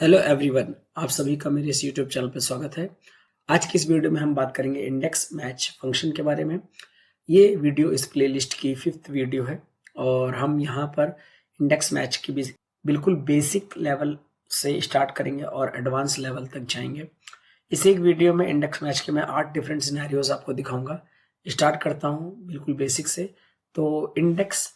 Hello everyone, आप सभी का मेरे इस यूट्यूब चैनल पर स्वागत है। आज की इस वीडियो में हम बात करेंगे इंडेक्स मैच फंक्शन के बारे में। ये वीडियो इस प्लेलिस्ट की 5th वीडियो है और हम यहाँ पर इंडेक्स मैच की बिल्कुल बेसिक लेवल से स्टार्ट करेंगे और एडवांस लेवल तक जाएंगे। इस एक वीडियो में इंडेक्स मैच के मैं 8 डिफरेंट सिनेरियोज आपको दिखाऊंगा। स्टार्ट करता हूँ बिल्कुल बेसिक से। तो इंडेक्स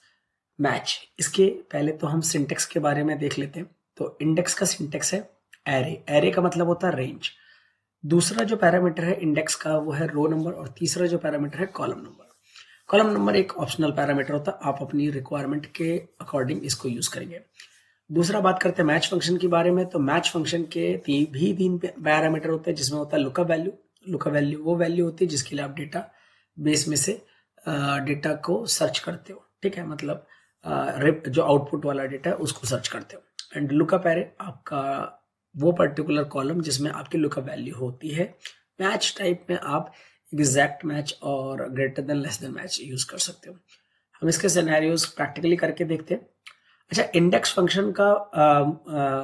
मैच, इसके पहले तो हम सिंटेक्स के बारे में देख लेते हैं। तो इंडेक्स का सिंटेक्स है एरे। एरे का मतलब होता है रेंज। दूसरा जो पैरामीटर है इंडेक्स का वो है रो नंबर और तीसरा जो पैरामीटर है कॉलम नंबर। कॉलम नंबर एक ऑप्शनल पैरामीटर होता है, आप अपनी रिक्वायरमेंट के अकॉर्डिंग इसको यूज करेंगे। दूसरा बात करते हैं मैच फंक्शन के बारे में। तो मैच फंक्शन के तीन पैरामीटर होते हैं, जिसमें होता है लुकअप वैल्यू। लुकअप वैल्यू वो वैल्यू होती है जिसके लिए आप डेटा बेस में से डेटा को सर्च करते हो। ठीक है, मतलब जो आउटपुट वाला डेटा है उसको सर्च करते हो। एंड लुकअप एरे आपका वो पर्टिकुलर कॉलम जिसमें आपकी लुकअप वैल्यू होती है। मैच टाइप में आप एग्जैक्ट मैच और greater than less than match use कर सकते हो। हम इसके सिनेरियोज प्रैक्टिकली करके देखते हैं। अच्छा, इंडेक्स फंक्शन का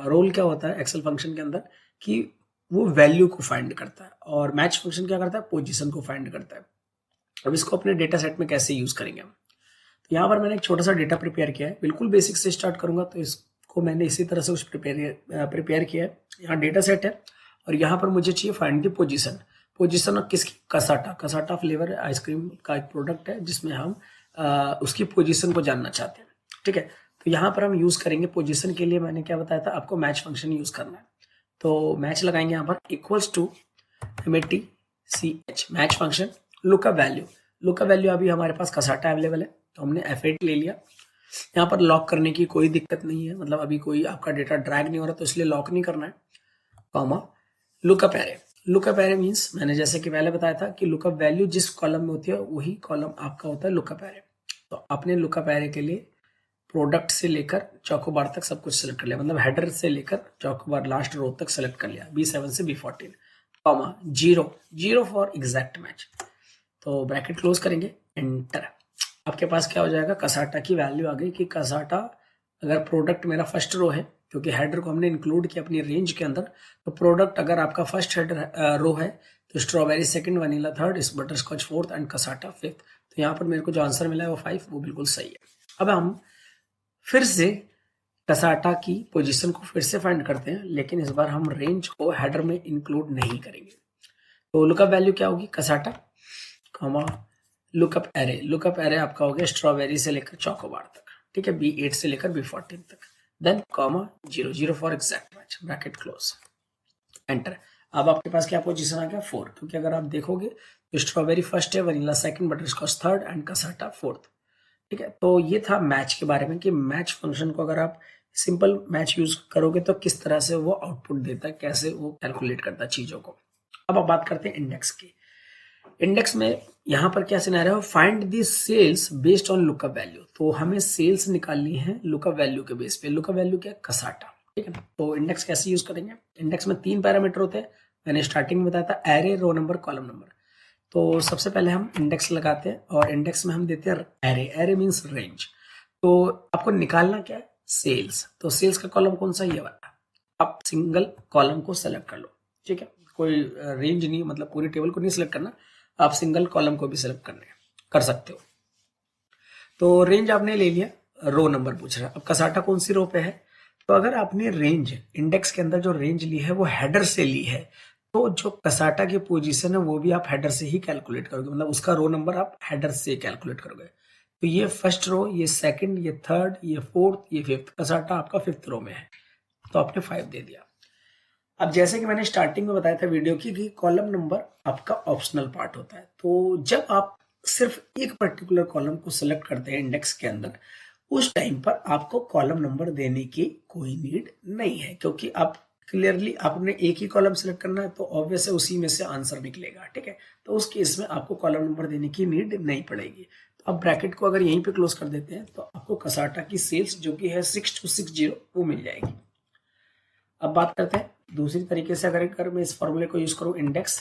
रोल क्या होता है एक्सेल फंक्शन के अंदर कि वो वैल्यू को फाइंड करता है, और मैच फंक्शन क्या करता है, पोजीशन को फाइंड करता है। अब इसको अपने डेटा सेट में कैसे यूज करेंगे हम। तो यहाँ पर मैंने एक छोटा सा डेटा प्रिपेयर किया है, बिल्कुल बेसिक से स्टार्ट करूंगा। तो इसको मैंने इसी तरह से कुछ प्रिपेयर किया है। यहाँ डेटा सेट है और यहाँ पर मुझे चाहिए find the position. Position of किसकी, कसाटा। कसाटा फ्लेवर आइसक्रीम का एक प्रोडक्ट है जिसमें हम उसकी पोजीशन को जानना चाहते हैं। ठीक है, तो यहाँ पर हम यूज करेंगे पोजीशन के लिए। मैंने क्या बताया था आपको, मैच फंक्शन यूज करना है। तो मैच लगाएंगे यहाँ पर equals to MATCH match function lookup value. Lookup value अभी हमारे पास कसाटा अवेलेबल है तो हमने F8 ले लिया। यहाँ पर लॉक करने की कोई दिक्कत नहीं है, मतलब अभी कोई आपका डेटा ड्रैग नहीं हो रहा तो इसलिए लॉक नहीं करना है। Comma lookup array. Lookup array means मैंने जैसे कि पहले बताया था कि लुकअप वैल्यू जिस कॉलम में होती है वही कॉलम आपका होता है लुकअप एरे। तो आपने लुकअप एरे के लिए प्रोडक्ट से लेकर चौकोबार तक सब कुछ सिलेक्ट कर लिया, मतलब हेडर से लेकर चौकोबार लास्ट रो तक सिलेक्ट कर लिया, B7 से B14, comma 0 for exact match. तो ब्रैकेट क्लोज करेंगे, एंटर। आपके पास क्या हो जाएगा, कसाटा की वैल्यू आ गई कि कसाटा अगर प्रोडक्ट मेरा फर्स्ट रो है, क्योंकि हेडर को हमने इंक्लूड किया अपनी रेंज के अंदर, तो प्रोडक्ट अगर आपका फर्स्ट हेडर रो है तो स्ट्रॉबेरी सेकंड, वनीला थर्ड, इस butterscotch fourth and cassata fifth. तो यहाँ पर मेरे को जो आंसर मिला है वो 5, वो बिल्कुल सही है। अब हम फिर से कसाटा की पोजीशन को फिर से फाइंड करते हैं, लेकिन इस बार हम रेंज को हेडर में इंक्लूड नहीं करेंगे। तो लुकअप वैल्यू क्या होगी, cassata comma lookup array. Lookup array आपका हो गया स्ट्रॉबेरी से लेकर चौकोबार तक। ठीक है, B8 से लेकर B14 तक, then comma 0 for exact match, bracket close, enter. अब आपके पास क्या पोजीशन आ गया, 4, क्योंकि अगर आप देखोगे तो स्ट्रॉबेरी फर्स्ट है, vanilla second, butterscotch third and cassata fourth. ठीक है, तो ये था मैच के बारे में कि मैच फंक्शन को अगर आप सिंपल मैच यूज करोगे तो किस तरह से वो आउटपुट देता है, कैसे वो कैलकुलेट करता है चीजों को। अब आप बात करते हैं इंडेक्स की। इंडेक्स में यहाँ पर क्या सिनेरियो है, find the sales based on lookup value. तो हमें सेल्स निकालनी है लुकअप वैल्यू के बेस पे। लुकअप वैल्यू क्या है, कसाटा। ठीक है, तो इंडेक्स कैसे यूज करेंगे। इंडेक्स में 3 पैरामीटर होते हैं, मैंने स्टार्टिंग में बताया था, array, row number, column number. तो सबसे पहले हम इंडेक्स लगाते हैं और इंडेक्स में हम देते हैं एरे। Array means range. तो आपको निकालना क्या है, सेल्स। तो सेल्स का कॉलम कौन सा, ये वाला। आप सिंगल कॉलम को सेलेक्ट कर लो। ठीक है, कोई रेंज नहीं, मतलब पूरी टेबल को नहीं सिलेक्ट करना, आप सिंगल कॉलम को भी सिलेक्ट कर सकते हो। तो रेंज आपने ले लिया, रो नंबर पूछ रहा है। अब कसाटा कौन सी रो पे है, तो अगर आपने रेंज इंडेक्स के अंदर जो रेंज ली है वो हेडर से ली है, तो जो कसाटा की पोजीशन है वो भी आप हेडर से ही कैलकुलेट करोगे, मतलब उसका रो नंबर आप हेडर से कैलकुलेट करोगे। तो ये फर्स्ट रो, ये सेकंड, ये थर्ड, ये फोर्थ, ये फिफ्थ, कसाटा आपका 5th रो में है, तो आपने 5 दे दिया। अब जैसे कि मैंने स्टार्टिंग में बताया था वीडियो की कि कॉलम नंबर आपका ऑप्शनल पार्ट होता है। तो जब आप सिर्फ एक पर्टिकुलर कॉलम को सिलेक्ट करते हैं इंडेक्स के अंदर, उस टाइम पर आपको कॉलम नंबर देने की कोई नीड नहीं है, क्योंकि आप क्लियरली आपने एक ही कॉलम सिलेक्ट करना है, तो ऑब्वियस है उसी में से आंसर निकलेगा। ठीक है, तो उस केस में आपको कॉलम नंबर देने की नीड नहीं पड़ेगी। तो अब ब्रैकेट को अगर यहीं पे क्लोज कर देते हैं तो आपको कसाटा की सेल्स जो कि है 6260 वो मिल जाएगी। अब बात करते हैं दूसरी तरीके से। अगर मैं इस फॉर्मूले को यूज करूं इंडेक्स,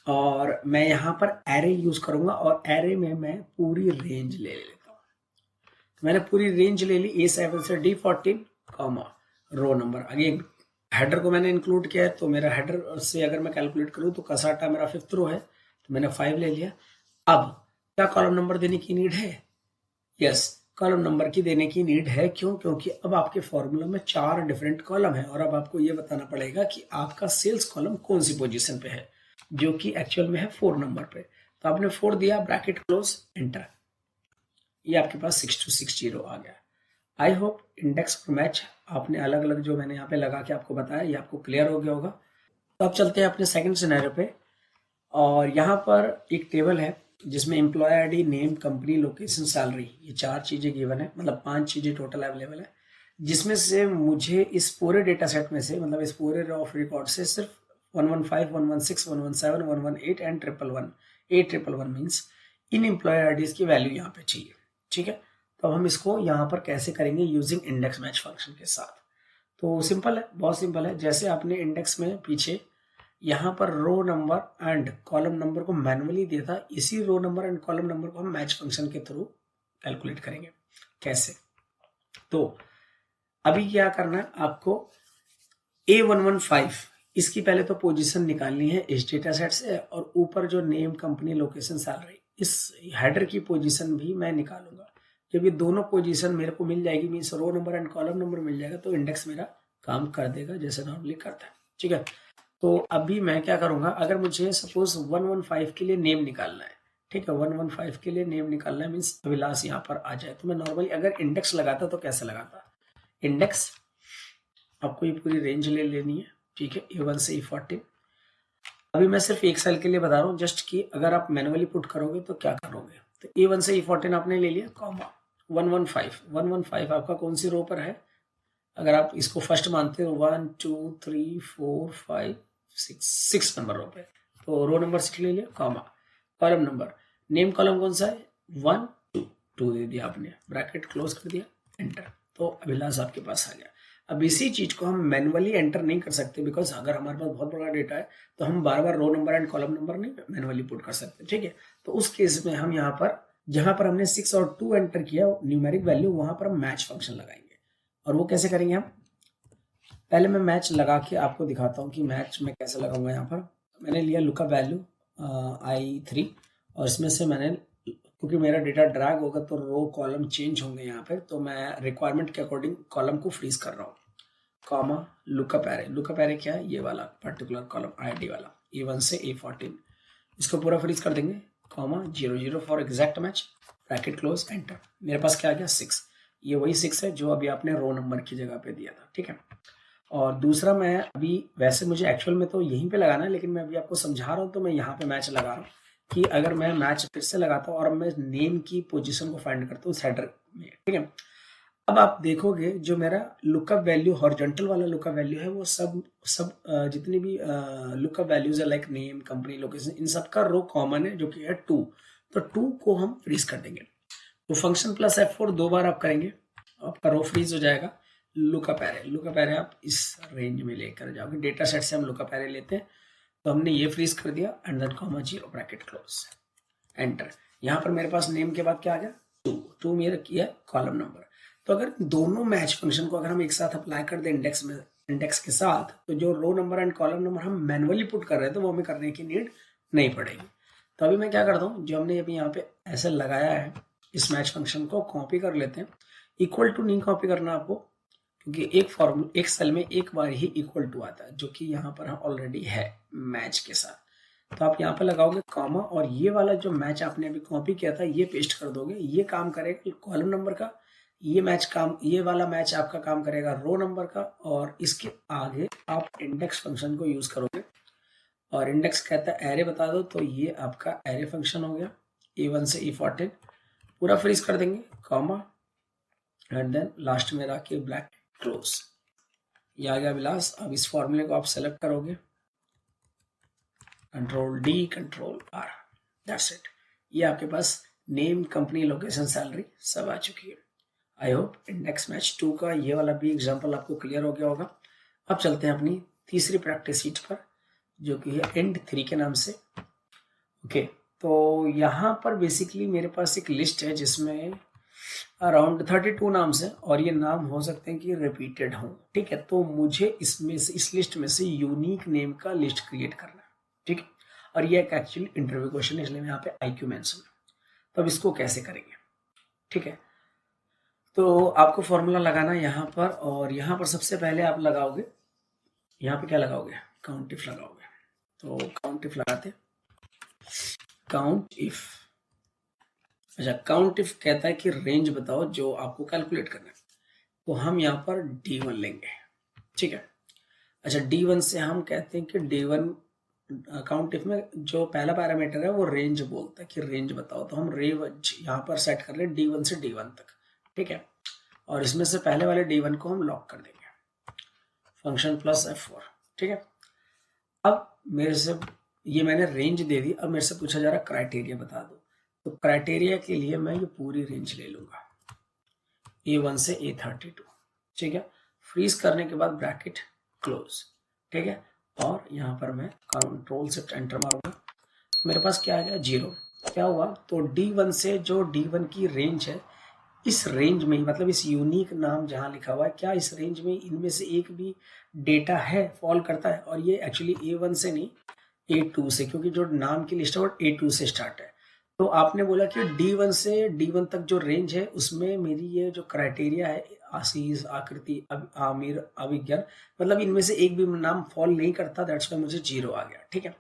और मैं यहां पर एरे यूज करूंगा और एरे में मैं पूरी रेंज ले लेता हूं। तो मैंने पूरी रेंज ले ली, A7 से D14, comma row number, again header को मैंने इंक्लूड किया है, तो मेरा हेडर से अगर मैं कैलकुलेट करूँ तो कसाटा मेरा 5th रो है, तो मैंने 5 ले लिया। अब क्या कॉलम नंबर देने की नीड है? यस, कॉलम नंबर की देने की नीड है। क्यों? क्योंकि अब आपके फॉर्मूला में 4 डिफरेंट कॉलम है और अब आपको ये बताना पड़ेगा कि आपका सेल्स कॉलम कौन सी पोजीशन पे है, जो कि एक्चुअल में है 4 नंबर पे। तो आपने 4 दिया, ब्रैकेट क्लोज, एंटर, ये आपके पास 6260 आ गया। आई होप इंडेक्स और मैच आपने अलग अलग जो मैंने यहाँ पे लगा के आपको बताया, ये आपको क्लियर हो गया होगा। तो अब चलते हैं अपने सेकंड सिनेरियो पे, और यहाँ पर एक टेबल है जिसमें employee ID, name, company, location, salary, ये 4 चीजें गिवन है, मतलब 5 चीजें टोटल अवेलेबल है, जिसमें से मुझे इस पूरे डेटा सेट में से, मतलब इस पूरे रो ऑफ रिकॉर्ड से सिर्फ 115, 116, 117, 118 एंड 111, 811 मीन्स इन एम्प्लॉय आईडीज की वैल्यू यहाँ पे चाहिए। ठीक है, तो अब हम इसको यहाँ पर कैसे करेंगे? यूजिंग इंडेक्स मैच फंक्शन के साथ। तो सिंपल है, बहुत सिंपल है। जैसे आपने इंडेक्स में पीछे यहाँ पर row number and column number को मैनुअली दिया था, इसी row number and column number को हम मैच फंक्शन के थ्रू कैलकुलेट करेंगे। कैसे? तो अभी क्या करना है आपको, A115 इसकी पहले तो पोजीशन निकालनी है इस डेटा सेट से, और ऊपर जो नेम, कंपनी, लोकेशन, सैलरी, इस हेडर की पोजीशन भी मैं निकालूंगा। जब ये दोनों पोजीशन मेरे को मिल जाएगी, means row number and column number मिल जाएगा, तो इंडेक्स मेरा काम कर देगा जैसे नॉर्मली करता है। ठीक है, तो अभी मैं क्या करूंगा, अगर मुझे सपोज 115 के लिए नेम निकालना है, ठीक है, 115 के लिए नेम निकालना है, मीन्स अभिलाष यहाँ पर आ जाए, तो मैं नॉर्मली अगर इंडेक्स लगाता तो कैसे लगाता? इंडेक्स आपको ये पूरी रेंज ले लेनी है, ठीक है, A1 से E14। अभी मैं सिर्फ एक सेल के लिए बता रहा हूँ जस्ट कि अगर आप मैनुअली पुट करोगे तो क्या करोगे। तो A1 से E14 आपने ले लिया, कॉमा 115 आपका कौन सी रो पर है? अगर आप इसको फर्स्ट मानते हो 1 2 3 4 5 6 नंबर रो पे, तो रो नंबर 6 ले लिया, comma column number, name column कौन सा है? 1 2 दे दिया आपने, ब्रैकेट क्लोज कर दिया, एंटर, तो अभिलाष आपके पास आ गया। अब इसी चीज को हम मैनुअली एंटर नहीं कर सकते, बिकॉज अगर हमारे पास बहुत बड़ा डेटा है तो हम बार बार row number and column number नहीं मैनुअली पुट कर सकते। ठीक है, तो उस केस में हम यहाँ पर जहां पर हमने 6 और 2 एंटर किया न्यूमेरिक वैल्यू, वहां पर हम मैच फंक्शन लगाएंगे। और वो कैसे करेंगे हम? पहले मैं मैच लगा के आपको दिखाता हूँ कि मैच में कैसे लगाऊंगा। यहाँ पर मैंने लिया लुकअप वैल्यू I3, और इसमें से मैंने, क्योंकि मेरा डेटा ड्रैग होगा तो रो कॉलम चेंज होंगे यहाँ पे, तो मैं रिक्वायरमेंट के अकॉर्डिंग कॉलम को फ्रीज कर रहा हूँ, comma lookup array. Lookup array क्या है? ये वाला पर्टिकुलर कॉलम ID वाला, A1 से A14, इसको पूरा फ्रीज कर देंगे, comma 00 for exact match, bracket close, enter. मेरे पास क्या आ गया? 6। ये वही 6 है जो अभी आपने रो नंबर की जगह पे दिया था। ठीक है, और दूसरा मैं अभी, वैसे मुझे एक्चुअल में तो यहीं पे लगाना है, लेकिन मैं अभी आपको समझा रहा हूँ तो मैं यहाँ पे मैच लगा रहा हूँ कि अगर मैं मैच फिर से लगाता हूँ और मैं नेम की पोजीशन को फाइंड करता हूँ हेडर में। ठीक है, अब आप देखोगे जो मेरा लुकअप वैल्यू हॉरिजॉन्टल वाला लुकअप वैल्यू है, वो सब जितनी भी लुकअप वैल्यूज है, लाइक नेम, कंपनी, लोकेशन, इन सब का रो कॉमन है जो कि है 2, तो 2 को हम फ्रीज कर देंगे। तो फंक्शन प्लस F4 2 बार आप करेंगे, आपका रो फ्रीज हो जाएगा। लुकअप एरे आप इस रेंज में लेकर जाओगे, डेटा सेट से हम लुकअप एरे लेते हैं, तो हमने ये फ्रीज कर दिया, and then comma 0, bracket close, enter. यहाँ पर मेरे पास नेम के बाद क्या आ गया? 2 मेरा किया कॉलम नंबर। तो अगर दोनों मैच फंक्शन को अगर हम एक साथ अप्लाई कर दें इंडेक्स के साथ, तो जो row number and column number हम मैनुअली पुट कर रहे थे तो वो हमें करने की नीड नहीं पड़ेगी। तो अभी मैं क्या करता हूँ, जो हमने अभी यहाँ पे ऐसे लगाया है, इस मैच फंक्शन को कॉपी कर लेते हैं। इक्वल टू नहीं कॉपी करना आपको, क्योंकि एक सेल में एक बार ही इक्वल टू आता है, जो कि यहाँ पर ऑलरेडी है मैच के साथ। तो आप यहाँ पे लगाओगे कॉमा, और ये वाला जो मैच आपने अभी कॉपी किया था ये पेस्ट कर दोगे, ये काम करेगा कॉलम नंबर का, ये वाला मैच आपका काम करेगा रो नंबर का, और इसके आगे आप इंडेक्स फंक्शन को यूज करोगे, और इंडेक्स कहता है एरे बता दो, तो ये आपका एरे फंक्शन हो गया। A1 से E14 पूरा फ्रीज कर देंगे, कॉमा, एंड देन लास्ट में रखिए ब्लैक क्लोज। ये आ गया विलास। अब इस फॉर्मूले को आप सेलेक्ट करोगे, control D, control R, that's it. ये आपके पास नेम, कंपनी, लोकेशन, सैलरी सब आ चुकी है। आई होप इंडेक्स मैच 2 का ये वाला भी एग्जांपल आपको क्लियर हो गया होगा। अब चलते हैं अपनी तीसरी प्रैक्टिस शीट पर, जो कि है एंड 3 के नाम से। ओके, तो यहाँ पर बेसिकली मेरे पास एक लिस्ट है जिसमें अराउंड 32 नाम से, और ये नाम हो सकते हैं कि रिपीटेड हो, ठीक है। तो मुझे इसमें से, इस लिस्ट में से यूनिक नेम का लिस्ट क्रिएट करना है, ठीक है। और ये एक एक्चुअली इंटरव्यू क्वेश्चन है, इसलिए मैं यहाँ पे IQ मेंशन। तो अब इसको कैसे करेंगे, ठीक है। तो आपको फॉर्मूला लगाना है यहाँ पर, और यहाँ पर सबसे पहले आप लगाओगे, यहाँ पे क्या लगाओगे, काउंट इफ लगाओगे। तो काउंट इफ लगाते, काउंट इफ, अच्छा काउंट इफ कहता है कि रेंज बताओ जो आपको कैलकुलेट करना है। तो हम यहाँ पर D1 लेंगे, ठीक है। अच्छा D1 से हम कहते हैं कि D1 काउंट इफ में जो पहला पैरामीटर है वो रेंज बोलता है कि रेंज बताओ। तो हम रेंज यहाँ पर सेट कर रहे हैं D1 से D1 तक, ठीक है। और इसमें से पहले वाले D1 को हम लॉक कर देंगे, फंक्शन प्लस F4, ठीक है। अब मेरे से ये मैंने रेंज दे दी, अब मेरे से पूछा जा रहा है क्राइटेरिया बता दो। तो क्राइटेरिया के लिए मैं ये पूरी रेंज ले लूंगा, A1 से A32, ठीक है। फ्रीज करने के बाद ब्रैकेट क्लोज, ठीक है। और यहाँ पर मैं कंट्रोल शिफ्ट एंटर मारूंगा, तो मेरे पास क्या आ गया, 0। क्या हुआ, तो D1 से जो D1 की रेंज है, इस रेंज में ही, मतलब इस यूनिक नाम जहां लिखा हुआ है, क्या इस रेंज में इनमें से एक भी डेटा है, फॉल करता है। और ये एक्चुअली A1 से नहीं, A2 से, क्योंकि जो नाम की लिस्ट है वो A2 से स्टार्ट है। तो आपने बोला कि D1 से D1 तक जो रेंज है उसमें मेरी ये जो क्राइटेरिया है, आशीष, आकृति, आमिर, अभिज्ञान, मतलब इनमें से एक भी नाम फॉल नहीं करता, दैट्स वाई मुझे 0 आ गया, ठीक है।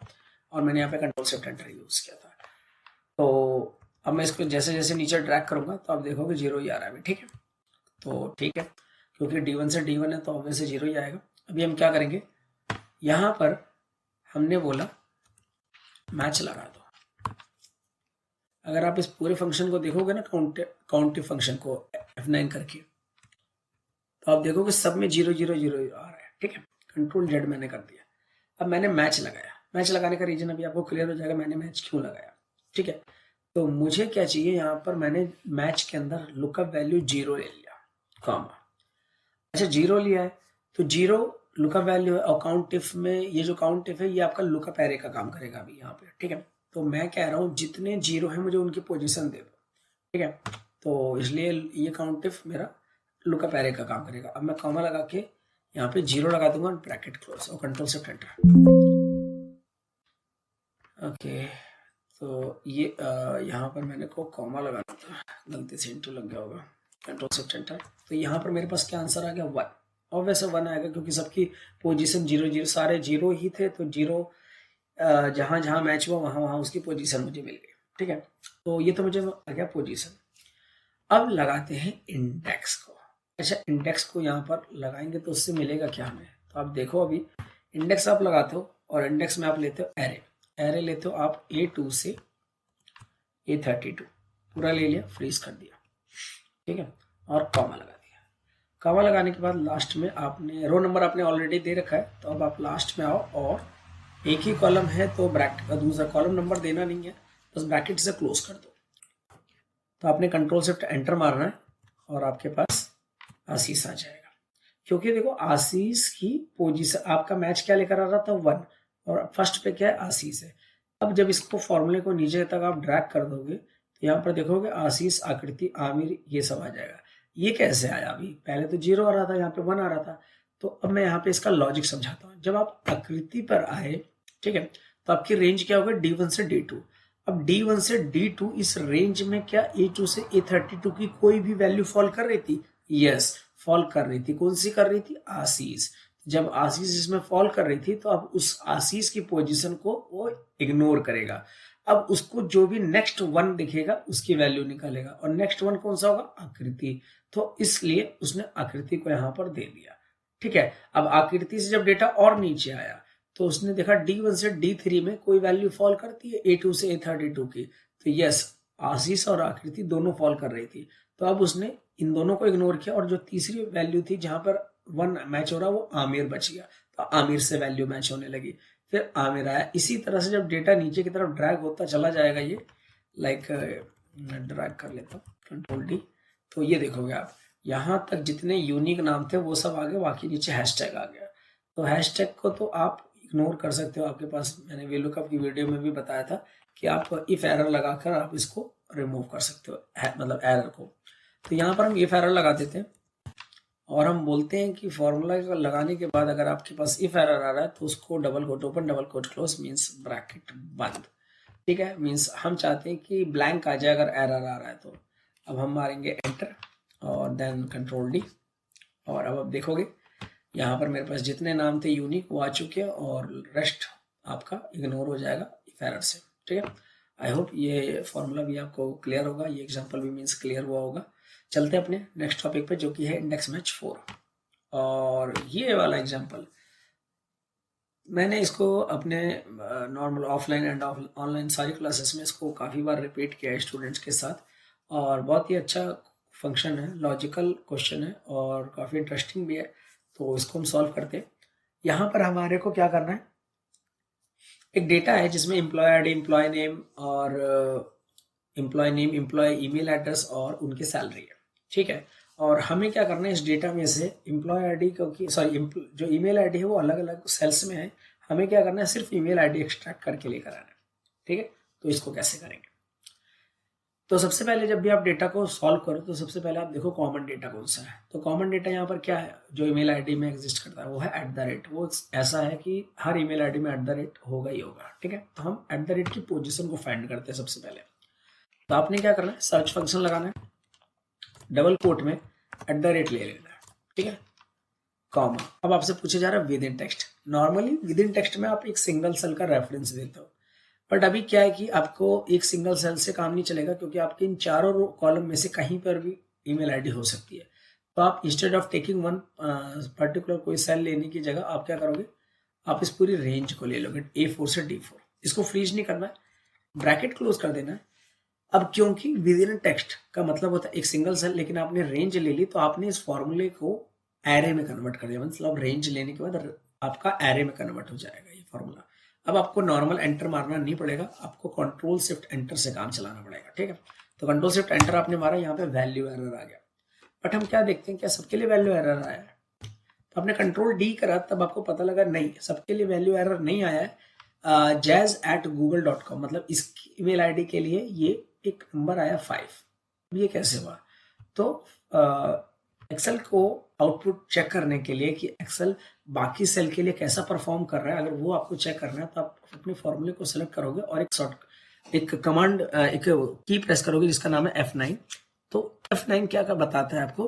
और मैंने यहाँ पे कंट्रोल शिफ्ट एंटर यूज किया था। तो अब मैं इसको जैसे जैसे नीचे ड्रैग करूंगा तो आप देखोगे 0 ही आ रहा है, ठीक है। तो ठीक है, क्योंकि D1 से D1 है तो ऑब्वियसली 0 ही आएगा। अभी हम क्या करेंगे, यहां पर हमने बोला मैच लगा दो। अगर आप इस पूरे फंक्शन को देखोगे ना, काउंट फंक्शन को F9 करके, तो आप देखोगे सब में 0 0 0 आ रहा है, ठीक है। कंट्रोल Z मैंने कर दिया। अब मैंने मैच लगाया, मैच लगाने का रीजन अभी आपको क्लियर हो जाएगा मैंने मैच क्यों लगाया, ठीक है। तो मुझे क्या चाहिए, यहाँ पर मैंने मैच के अंदर लुकअप वैल्यू 0 ले लिया, कॉमा। अच्छा 0 लिया है, तो 0 लुकअप वैल्यू है, और काउंट इफ में ये जो काउंट इफ है ये आपका लुकअप एरे का काम करेगा अभी यहाँ पे, ठीक है। तो मैं कह रहा हूँ जितने 0 है मुझे उनकी पोजीशन दे दो, ठीक है। तो इसलिए ये काउंट इफ मेरा लुकअप एरे का काम करेगा। अब मैं कॉमा लगा के यहाँ पे 0 लगा दूंगा, ब्रैकेट क्लोज, और कंट्रोल शिफ्ट एंटर। ओके, तो ये यहाँ पर मैंने को कॉमा लगाना था, गलती से इंटू लग गया होगा, कंट्रोल शिफ्ट एंटर। तो यहाँ पर मेरे पास क्या आंसर आ गया, 1। और वैसे 1 आएगा क्योंकि सबकी पोजीशन 0 0, सारे 0 ही थे, तो 0 जहां जहां मैच हुआ वहां वहां उसकी पोजीशन मुझे मिल गई, ठीक है। तो ये तो मुझे आ गया पोजीशन। अब लगाते हैं इंडेक्स को। अच्छा इंडेक्स को यहाँ पर लगाएंगे तो उससे मिलेगा क्या हमें, तो आप देखो अभी इंडेक्स आप लगाते हो, और इंडेक्स में आप लेते हो एरे, एरे लेते हो आप A2 से A32, पूरा ले लिया, फ्रीज कर दिया, ठीक है। और कॉमा लगा दिया। कॉमा लगाने के बाद लास्ट में आपने रो नंबर आपने ऑलरेडी दे रखा है, तो अब आप लास्ट में आओ, और एक ही कॉलम है तो ब्रैकेट का दूसरा कॉलम नंबर देना नहीं है, बस ब्रैकेट से क्लोज कर दो। तो आपने कंट्रोल शिफ्ट एंटर मारना है, और आपके पास आशीष आ जाएगा। क्योंकि देखो आशीष की पोजीशन, आपका मैच क्या लेकर आ रहा था, 1, और फर्स्ट पे क्या है, आशीष है। अब जब इसको फॉर्मूले को नीचे तक आप ड्रैग कर दोगे तो यहाँ पर देखोगे आशीष, आकृति, आमिर, ये सब आ जाएगा। ये कैसे आया, अभी पहले तो 0 आ रहा था, यहाँ पे 1 आ रहा था। तो अब मैं यहाँ पे इसका लॉजिक समझाता हूँ। जब आप आकृति पर आए, ठीक है, तो आपकी रेंज क्या होगा, D1 से D2। अब D1 से D2 इस रेंज में क्या A2 से A32 की कोई भी वैल्यू फॉल कर रही थी, यस फॉल कर रही थी। कौन सी कर रही थी, आशीष। जब आशीष इसमें फॉल कर रही थी तो अब उस आशीष की पोजीशन को वो इग्नोर करेगा। अब उसको जो भी नेक्स्ट 1 दिखेगा उसकी वैल्यू निकालेगा, और नेक्स्ट 1 कौन सा होगा, आकृति। तो इसलिए उसने आकृति को यहां पर दे दिया, ठीक है। अब आकृति से जब डेटा और नीचे आया तो उसने देखा D1 से D3 में कोई वैल्यू फॉल करती है A2 से A32 की, तो यस आशीष और आकृति दोनों फॉल कर रही थी। तो अब उसने इन दोनों को इग्नोर किया, और जो तीसरी वैल्यू थी जहां पर 1 मैच हो रहा वो आमिर बच गया, तो आमिर से वैल्यू मैच होने लगी, फिर आमिर आया। इसी तरह से जब डेटा नीचे की तरफ ड्रैग होता चला जाएगा, ये लाइक ड्रैग कर लेता हूँ कंट्रोल D, तो ये देखोगे आप यहां तक जितने यूनिक नाम थे वो सब आ गए, बाकी नीचे हैशटैग आ गया। तो हैशटैग को तो आप इग्नोर कर सकते हो, आपके पास मैंने VLOOKUP की वीडियो में भी बताया था कि आप इफ एरर लगाकर आप इसको रिमूव कर सकते हो, मतलब एरर को। तो यहाँ पर हम इफ एरर लगा देते हैं और हम बोलते हैं कि फॉर्मूला लगाने के बाद अगर आपके पास इफ एरर आ रहा है तो उसको double quote open double quote close means bracket बंद। ठीक है, मीन्स हम चाहते हैं कि ब्लैंक आ जाए अगर एरर आ रहा है तो। अब हम मारेंगे एंटर और देन कंट्रोल डी, और अब आप देखोगे यहाँ पर मेरे पास जितने नाम थे यूनिक वो आ चुके हैं और रेस्ट आपका इग्नोर हो जाएगा इफ एरर से। ठीक है, आई होप ये फॉर्मूला भी आपको क्लियर होगा, ये एग्जांपल भी मीन्स क्लियर हुआ होगा। चलते हैं अपने नेक्स्ट टॉपिक पे जो कि है इंडेक्स मैच 4। और ये वाला एग्जांपल मैंने इसको अपने नॉर्मल ऑफलाइन एंड ऑनलाइन सारी क्लासेस में इसको काफ़ी बार रिपीट किया है स्टूडेंट्स के साथ, और बहुत ही अच्छा फंक्शन है, लॉजिकल क्वेश्चन है और काफ़ी इंटरेस्टिंग भी है। तो इसको हम सॉल्व करते हैं। यहाँ पर हमारे को क्या करना है, एक डेटा है जिसमें एम्प्लॉय आईडी, एम्प्लॉय नेम और एम्प्लॉय ईमेल एड्रेस और उनकी सैलरी है। ठीक है, और हमें क्या करना है इस डेटा में से एम्प्लॉय आईडी, क्योंकि जो ईमेल आईडी है वो अलग अलग सेल्स में है, हमें क्या करना है सिर्फ ईमेल आईडी एक्सट्रैक्ट करके लेकर आना है। ठीक है, तो इसको कैसे करेंगे, तो सबसे पहले जब भी आप डेटा को सॉल्व करो तो सबसे पहले आप देखो कॉमन डेटा कौन सा है। तो कॉमन डेटा यहाँ पर क्या है जो ईमेल आईडी में एग्जिस्ट करता है, वो है @ वो ऐसा है कि हर ईमेल आईडी में @ होगा ही होगा। ठीक है, तो हम @ की पोजीशन को फाइंड करते हैं सबसे पहले। तो आपने क्या करना है, सर्च फंक्शन लगाना है, डबल कोट में @ ले लेना है। ठीक है, कॉमा। अब आपसे पूछा जा रहा है with in text. Normally with in text में आप एक सिंगल सेल का रेफरेंस देते हो, बट अभी क्या है कि आपको एक सिंगल सेल से काम नहीं चलेगा, क्योंकि आपके इन चारों कॉलम में से कहीं पर भी ईमेल आईडी हो सकती है। तो आप instead of taking one particular कोई सेल लेने की जगह आप क्या करोगे, आप इस पूरी रेंज को ले लोगे A4 से D4। इसको फ्रीज नहीं करना है, ब्रैकेट क्लोज कर देना है। अब क्योंकि विद इन टेक्स्ट का मतलब होता है एक सिंगल सेल, लेकिन आपने रेंज ले ली तो आपने इस फॉर्मूले को एरे में कन्वर्ट कर दिया, मतलब रेंज लेने के बाद आपका एरे में कन्वर्ट हो जाएगा ये फॉर्मूला। अब आपको नॉर्मल एंटर मारना नहीं पड़ेगा, आपको कंट्रोल शिफ्ट एंटर से काम चलाना पड़ेगा। ठीक है, तो कंट्रोल शिफ्ट एंटर आपने मारा, यहाँ पे वैल्यू एरर आ गया। बट हम क्या देखते हैं, क्या सबके लिए वैल्यू एरर आया है? तो आपने कंट्रोल डी करा तब आपको पता लगा नहीं, सबके लिए वैल्यू एरर नहीं आया है। jazz@google.com मतलब इस ईमेल आईडी के लिए ये एक नंबर आया 5। ये कैसे हुआ? तो एक्सेल को आउटपुट चेक करने के लिए कि एक्सेल बाकी सेल के लिए कैसा परफॉर्म कर रहा है, अगर वो आपको चेक करना है तो आप अपने फॉर्मूले को सेलेक्ट करोगे और एक कमांड, एक की प्रेस करोगे जिसका नाम है F9। तो F9 क्या बताता है आपको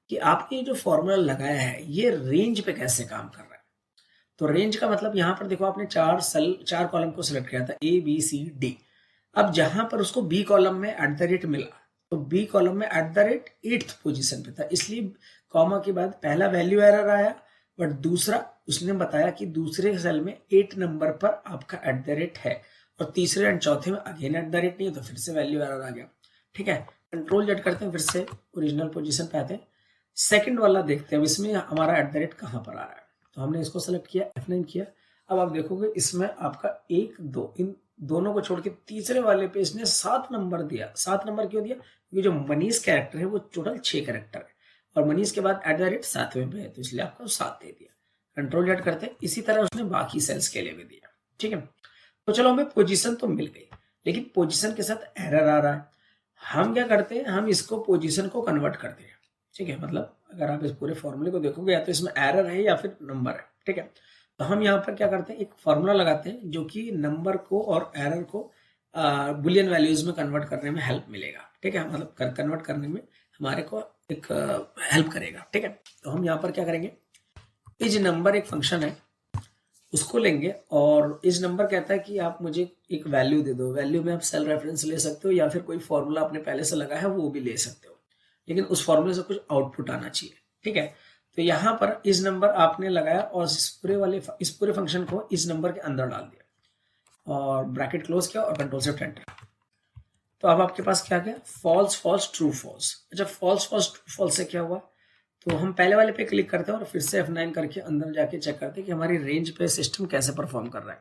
कि आपने जो फॉर्मूला लगाया है ये रेंज पे कैसे काम कर रहा है। तो रेंज का मतलब यहाँ पर देखो, आपने चार कॉलम को सिलेक्ट किया था ABCD। अब जहां पर उसको बी कॉलम में @ मिला तो बी कॉलम में @8th पोजीशन पे था, इसलिए कॉमा के बाद पहला वैल्यू एरर आया, बट दूसरा उसने बताया कि दूसरे सेल में 8 नंबर पर आपका @ है और तीसरे एंड चौथे में अगेन @ नहीं है, तो फिर से वैल्यू एरर आ गया। ठीक है, कंट्रोल जेड करते हैं, फिर से ओरिजिनल पोजीशन पे आते हैं। सेकंड वाला देखते हैं, अब इसमें हमारा @ कहाँ पर आ रहा है। तो हमने इसको सेलेक्ट किया, F9 किया। अब आप देखोगे इसमें आपका 1 2 इन दोनों को छोड़ के तीसरे वाले पे इसने 7 नंबर दिया। 7 नंबर क्यों दिया? क्योंकि जो मनीष कैरेक्टर है वो टोटल 6 कैरेक्टर है और मनीष के बाद @ 7वें पे है, तो इसलिए आपको 7 दे दिया। कंट्रोल जेड करते हैं, इसी तरह उसने बाकी सेल्स के लिए भी दिया। ठीक है, तो चलो हमें पोजीशन तो मिल गई, लेकिन पोजीशन के साथ एरर आ रहा है। हम क्या करते हैं, हम इसको पोजीशन को कन्वर्ट करते हैं। ठीक है, मतलब अगर आप इस पूरे फॉर्मूले को देखोगे या तो इसमें एरर है या फिर नंबर है। ठीक है, तो हम यहाँ पर क्या करते हैं, एक फॉर्मूला लगाते हैं जो कि नंबर को और एरर को बुलियन वैल्यूज में कन्वर्ट करने में हेल्प मिलेगा। ठीक है, मतलब कन्वर्ट करने में हमारे को एक हेल्प करेगा। ठीक है, तो हम यहाँ पर क्या करेंगे, इज नंबर एक फंक्शन है उसको लेंगे और इस नंबर कहता है कि आप मुझे एक वैल्यू दे दो। वैल्यू में आप सेल रेफरेंस ले सकते हो या फिर कोई फॉर्मूला आपने पहले से लगा है वो भी ले सकते हो, लेकिन उस फॉर्मूले से कुछ आउटपुट आना चाहिए। ठीक है, तो यहाँ पर इस नंबर आपने लगाया और इस पूरे फंक्शन को इस नंबर के अंदर डाल दिया और ब्रैकेट क्लोज किया और कंट्रोल शिफ्ट एंटर। तो अब आपके पास क्या गया, फॉल्स फॉल्स ट्रू फॉल्स। अच्छा, फॉल्स फॉल्स ट्रू फॉल्स से क्या हुआ, तो हम पहले वाले पे क्लिक करते हैं और फिर से F9 करके अंदर जाके चेक करते हैं कि हमारी रेंज पे सिस्टम कैसे परफॉर्म कर रहा है।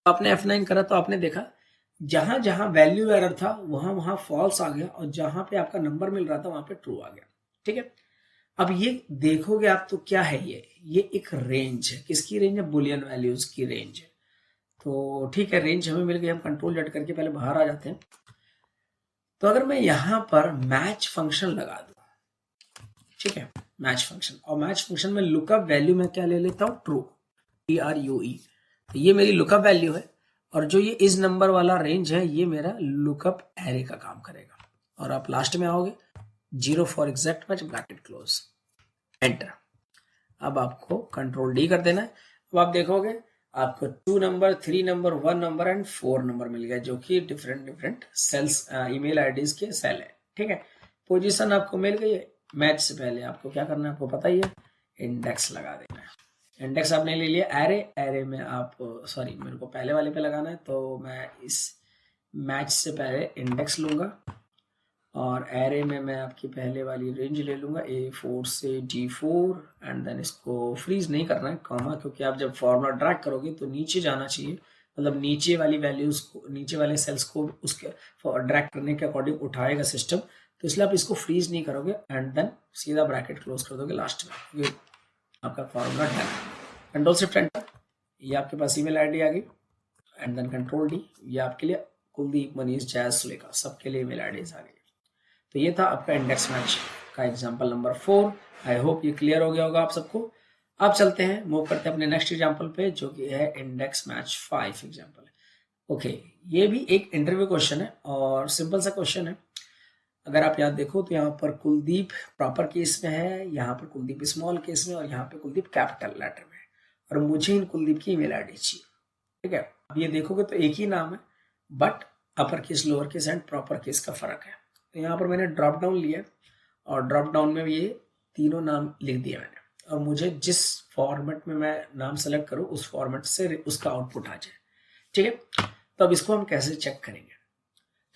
तो आपने F9 करा तो आपने देखा जहां जहां वैल्यू एरर था वहां वहां फॉल्स आ गया और जहां पे आपका नंबर मिल रहा था वहां पे ट्रू आ गया। ठीक है, अब ये देखोगे आप तो क्या है, ये एक रेंज है। किसकी रेंज है? बुलियन वैल्यूज की रेंज है। तो ठीक है, रेंज हमें मिल गई। हम कंट्रोल जेड करके पहले बाहर आ जाते हैं। तो अगर मैं यहां पर मैच फंक्शन लगा दूं, ठीक है, मैच फंक्शन। और मैच फंक्शन में लुकअप वैल्यू में क्या ले लेता हूँ, ट्रू, TRUE। तो ये मेरी लुकअप वैल्यू है, और जो ये इस नंबर वाला रेंज है ये मेरा लुकअप एरे का काम करेगा। और आप लास्ट में आओगे 0 for exact match, bracket close, enter. अब आपको कंट्रोल D कर देना है। अब आप देखोगे आपको 2 number, 3 number, 1 number and 4 number मिल गया, जो कि डिफरेंट सेल्स, ईमेल आईडीज के सेल है। ठीक है, पोजीशन आपको मिल गई है। मैच से पहले आपको क्या करना है, आपको पता ही है, इंडेक्स लगा देना है। इंडेक्स आपने ले लिया, एरे में आप, सॉरी मेरे को पहले वाले पे लगाना है, तो मैं इस मैच से पहले इंडेक्स लूंगा, और एरे में मैं आपकी पहले वाली रेंज ले लूंगा A4 से D4, एंड देन इसको फ्रीज नहीं करना है कॉमा, क्योंकि आप जब फॉर्मूला ड्रैग करोगे तो नीचे जाना चाहिए, मतलब नीचे वाली वैल्यूज को, नीचे वाले सेल्स को उसके ड्रैग करने के अकॉर्डिंग उठाएगा सिस्टम। तो इसलिए आप इसको फ्रीज नहीं करोगे, एंड देन सीधा ब्रैकेट क्लोज कर दोगे लास्ट में, ये आपका formula done. Control shift enter, ये आपके पास ईमेल आईडी आ गई, एंड देन कंट्रोल D, ये आपके लिए कुलदीप, मनीष, जय, सुलेखा, सबके लिए ईमेल आईडीज आ गई। तो ये था आपका इंडेक्स मैच का एग्जाम्पल नंबर 4। आई होप ये क्लियर हो गया होगा आप सबको। अब चलते हैं, मूव करते हैं अपने नेक्स्ट एग्जाम्पल पे, जो कि है इंडेक्स मैच 5 एग्जाम्पल। ओके, ये भी एक इंटरव्यू क्वेश्चन है और सिंपल सा क्वेश्चन है। अगर आप याद देखो तो यहाँ पर कुलदीप प्रॉपर केस में है, यहाँ पर कुलदीप स्मॉल केस में, और यहाँ पे कुलदीप कैपिटल लेटर में है, और मुझे इन कुलदीप की ईमेल आईडी चाहिए। ठीक है, अब ये देखोगे तो एक ही नाम है, but upper case, lower case and proper case का फर्क है। तो यहाँ पर मैंने ड्रॉप डाउन लिया, और ड्रॉप डाउन में ये तीनों नाम लिख दिया मैंने, और मुझे जिस फॉर्मेट में मैं नाम सेलेक्ट करूँ उस फॉर्मेट से उसका आउटपुट आ जाए। ठीक है, तो अब इसको हम कैसे चेक करेंगे,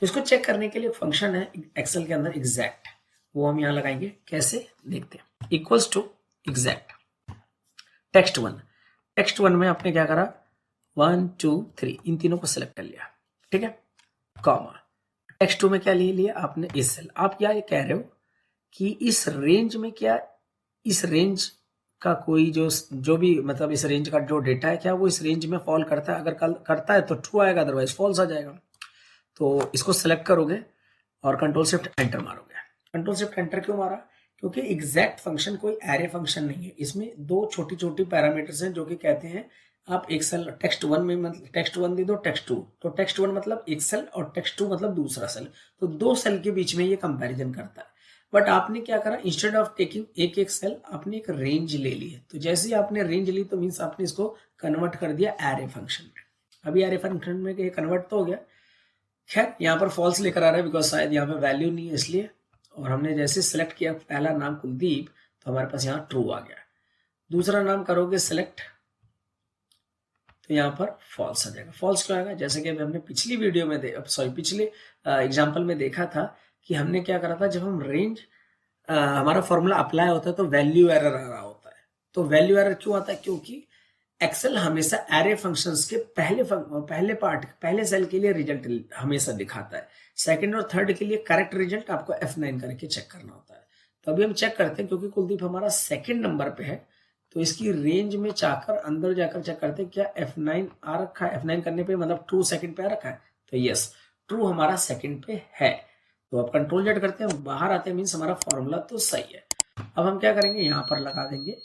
तो इसको चेक करने के लिए फंक्शन है एक्सेल के अंदर एग्जैक्ट, वो हम यहाँ लगाएंगे। कैसे देखते हैं, equals to exact text one में आपने क्या करा, 1 2 3 इन तीनों को सिलेक्ट कर लिया। ठीक है, कॉमा, टेक्स्ट 2 में क्या ले लिया आपने, इस सेल। आप क्या ये कह रहे हो कि इस रेंज में, क्या इस रेंज का कोई जो भी, मतलब इस रेंज का जो डेटा है, क्या वो इस रेंज में फॉल करता है? अगर करता है तो ट्रू आएगा, अदरवाइज फॉल्स आ जाएगा। तो इसको सेलेक्ट करोगे और कंट्रोल शिफ्ट एंटर मारोगे। कंट्रोल शिफ्ट एंटर क्यों मारा, क्योंकि एग्जैक्ट फंक्शन कोई एरे फंक्शन नहीं है, इसमें दो छोटी छोटी पैरामीटर्स हैं, जो कि कहते हैं आप एक सेल टेक्स्ट 1 में, मतलब टेक्स्ट 1 दे दो, टेक्स्ट 2, तो टेक्स्ट 1 मतलब एक सेल और टेक्स्ट 2 मतलब दूसरा सेल, तो दो सेल के बीच में ये कंपैरिजन करता है। बट आपने क्या करा, इंस्टेड ऑफ टेकिंग एक एक सेल, आपने एक रेंज ले ली है। तो जैसे ही आपने रेंज ली, तो मीन्स आपने इसको कन्वर्ट कर दिया एरे फंक्शन में। अभी एरे फंक्शन में ये कन्वर्ट तो हो गया। खैर, यहाँ पर फॉल्स लेकर आ रहा है, बिकॉज शायद यहाँ पे वैल्यू नहीं है इसलिए, और हमने जैसे सिलेक्ट किया पहला नाम कुलदीप, तो हमारे पास यहाँ ट्रू आ गया। दूसरा नाम करोगे सिलेक्ट, तो यहाँ पर फॉल्स आ जाएगा। फॉल्स क्यों आएगा, जैसे कि हमने पिछली वीडियो में पिछले एग्जाम्पल में देखा था कि हमने क्या करा था, जब हम रेंज हमारा फॉर्मूला अप्लाई होता है तो वैल्यू एरर आ रहा होता है। तो वैल्यू एरर क्यों आता है, क्योंकि एक्सेल हमेशा एरे फंक्शंस के पहले सेल के लिए रिजल्ट हमेशा दिखाता है, सेकंड और थर्ड के लिए करेक्ट रिजल्ट आपको F9 करके चेक करना होता है। तो अभी हम चेक करते हैं, क्योंकि कुलदीप हमारा सेकंड नंबर पे है, तो इसकी रेंज में जाकर अंदर जाकर चेक करते हैं क्या F9 आ रखा है। F9 करने पे मतलब ट्रू सेकंड पे आ रखा है, तो यस, ट्रू हमारा सेकंड पे है। तो अब कंट्रोल जेड करते हैं, बाहर आते हैं, मीन्स हमारा फॉर्मूला तो सही है। अब हम क्या करेंगे, यहाँ पर लगा देंगे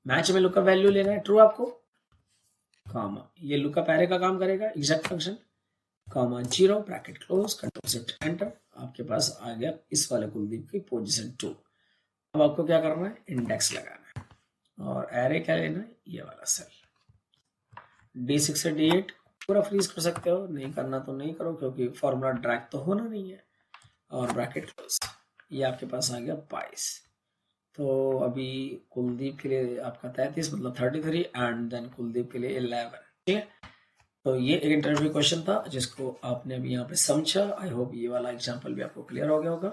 मैच में लुकअप वैल्यू लेना है ट्रू आपको, कॉमा, ये लुकअप एरे का काम करेगा exact function, comma 0 bracket close, control shift enter, आपके पास आ गया इस वाले कुलदीप की पोजीशन 2। अब आपको क्या करना है, इंडेक्स लगाना है, और एरे क्या लेना है, ये वाला सेल। D6 से D8 पूरा फ्रीज कर सकते हो, नहीं करना तो नहीं करो, क्योंकि फॉर्मूला ड्रैग तो होना नहीं है, और ब्रैकेट क्लोज, ये आपके पास आ गया 22। तो अभी कुलदीप के लिए आपका 33 मतलब 33, एंड देन कुलदीप के लिए 11। ठीक है, तो ये एक इंटरव्यू क्वेश्चन था जिसको आपने अभी यहाँ पे समझा। आई होप ये वाला एग्जाम्पल भी आपको क्लियर हो गया होगा।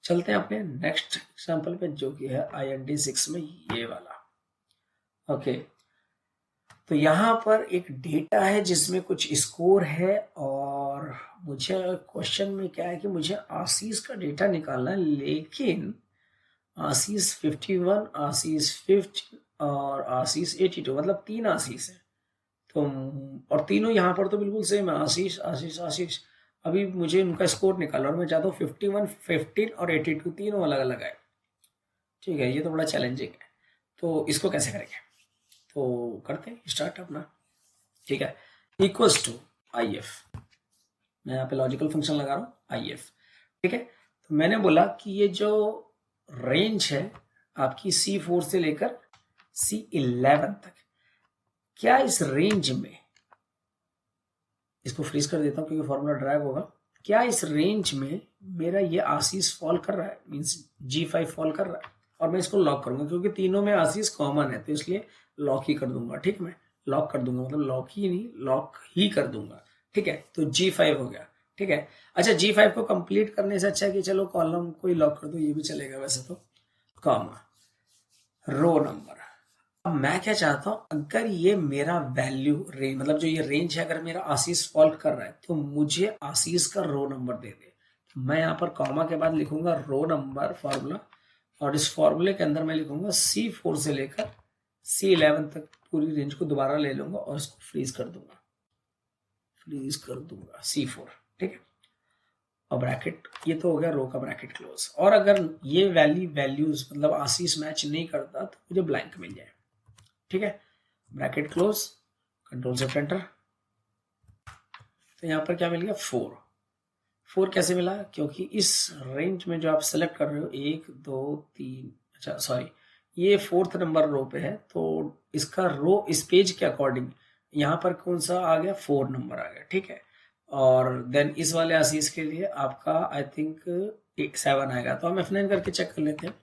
चलते हैं अपने नेक्स्ट एग्जाम्पल पे, जो कि है IND6 में ये वाला। ओके, तो यहाँ पर एक डेटा है जिसमें कुछ स्कोर है, और मुझे क्वेश्चन में क्या है कि मुझे आशीष का डेटा निकालना है, लेकिन आशीष 51, आशीष 50 और आशीष 82, मतलब 3 आशीष है। तो और तीनों यहाँ पर तो बिल्कुल सेम है, आशीष आशीष आशीष। अभी मुझे उनका स्कोर निकालना और मैं चाहता हूँ 51, 15 और 82 तीनों अलग अलग आए। ठीक है, ये तो बड़ा चैलेंजिंग है, तो इसको कैसे करेंगे? तो करते हैं स्टार्ट अपना। ठीक है, इक्वल्स टू आई एफ, मैं यहाँ पे लॉजिकल फंक्शन लगा रहा हूँ आई एफ। ठीक है, तो मैंने बोला कि ये जो रेंज है आपकी C4 से लेकर C11 तक, क्या इस रेंज में, इसको फ्रीज कर देता हूँ क्योंकि फॉर्मूला ड्रैग होगा, क्या इस रेंज में मेरा ये आशीष फॉल कर रहा है, मीन्स G5 फॉल कर रहा है? और मैं इसको लॉक करूंगा क्योंकि तीनों में आशीष कॉमन है, तो इसलिए लॉक ही कर दूंगा। ठीक है, मैं लॉक कर दूंगा, मतलब लॉक ही नहीं, लॉक ही कर दूंगा। ठीक है, तो G5 हो गया। ठीक है, अच्छा G5 को कंप्लीट करने से अच्छा है कि चलो कॉलम को ही लॉक कर दो, ये भी चलेगा वैसे तो, कॉमा रो नंबर। अब मैं क्या चाहता हूं, अगर ये मेरा वैल्यू रेंज, मतलब जो ये रेंज है, अगर मेरा आशीष फॉल्ट कर रहा है तो मुझे आशीष का रो नंबर दे दे। तो मैं यहाँ पर कॉमा के बाद लिखूंगा रो नंबर फॉर्मूला, और इस फॉर्मूले के अंदर मैं लिखूंगा C4 से लेकर C11 तक पूरी रेंज को दोबारा ले लूंगा और इसको फ्रीज कर दूंगा, फ्रीज कर दूंगा C4। ठीक है, और ब्रैकेट, ये तो हो गया रो का ब्रैकेट क्लोज। और अगर ये वैल्यूज मतलब आशीष मैच नहीं करता तो मुझे ब्लैंक मिल जाए। ठीक है, bracket close, control shift enter. तो यहां पर क्या मिल गया 4। 4 कैसे मिला? क्योंकि इस रेंज में जो आप सेलेक्ट कर रहे हो 1 2 3, अच्छा सॉरी, ये 4th नंबर रो पे है, तो इसका रो इस पेज के अकॉर्डिंग यहाँ पर कौन सा आ गया, 4 नंबर आ गया। ठीक है, और देन इस वाले आशीष के लिए आपका आई थिंक 7 आएगा, तो हम F9 करके चेक कर लेते हैं।